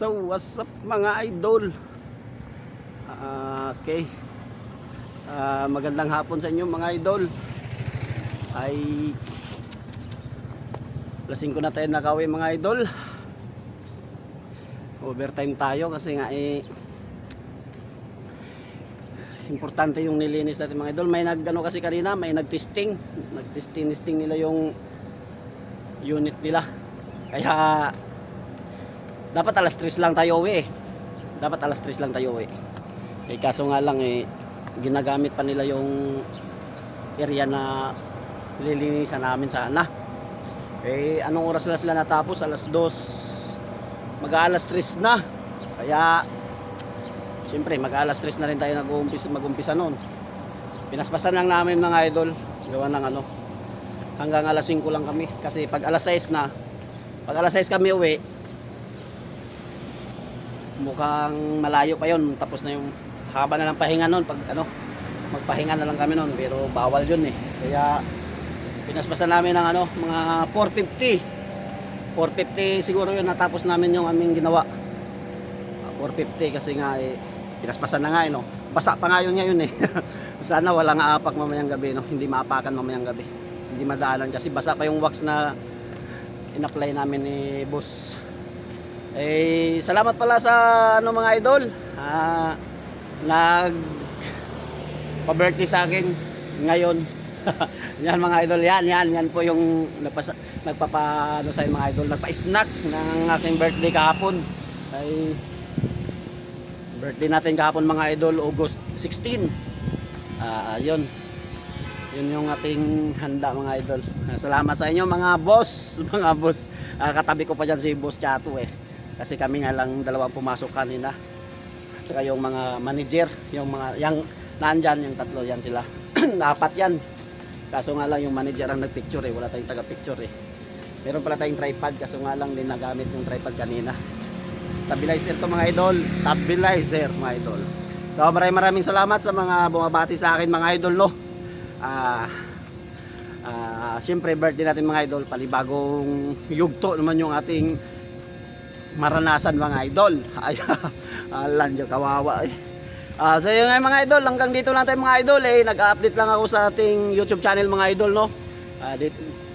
So what's up mga idol? Okay. Magandang hapon sa inyo mga idol. Ay lasing ko na tayo nakauwi mga idol. Overtime tayo kasi nga importante yung nilinis natin mga idol. May nagano kasi kanina, may nagtesting nila yung unit nila. Kaya dapat alas 3 lang tayo uwi. Kaso nga lang ginagamit pa nila yung area na nililinisan namin sana. Anong oras na sila natapos? Alas 2. Mag-aalas 3 na. Kaya siyempre mag-aalas 3 na rin tayo mag-umpisa noon. Pinaspasan lang namin mga idol. Gawa ng hanggang alas 5 lang kami. Kasi pag alas 6 kami uwi, mukhang malayo pa yon, tapos na yung haba na ng pahinga noon. Pag magpahinga na lang kami noon, pero bawal yun kaya pinaspasan namin ng mga 450 siguro yun natapos namin yung aming ginawa. 450 kasi nga pinaspasan na nga basa pa nga yun ngayon sana walang aapak mamayang gabi hindi maapakan mamayang gabi, hindi madaanan kasi basa pa yung wax na in-apply namin ni boss. Salamat pala sa mga idol. Nag pa-birthday sa akin ngayon. Yan mga idol, yan po yung nagpapa sa mga idol, nagpa-snack ng aking birthday kahapon. Birthday natin kahapon mga idol, August 16. Yun yung ating handa mga idol. Salamat sa inyo mga boss. Katabi ko pa dyan si Boss Chato kasi kami nga lang dalawang pumasok kanina. At saka yung mga manager, yung nandyan, yung tatlo yan sila. Apat yan. Kaso nga lang yung manager ang nagpicture wala tayong taga-picture Meron pala tayong tripod, kaso nga lang din nagamit yung tripod kanina. Stabilizer to mga idol, So maraming salamat sa mga bumabati sa akin mga idol Siyempre birthday natin mga idol, panibagong yugto naman yung ating maranasan mga idol. Alam nyo, kawawa so yun nga mga idol, hanggang dito lang tayo mga idol nag-update lang ako sa ating YouTube channel mga idol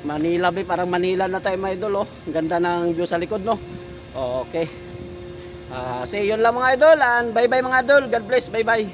Manila parang Manila na tayo mga idol Ang ganda ng view sa likod Okay. So yun lang mga idol, and bye bye mga idol, God bless, bye bye.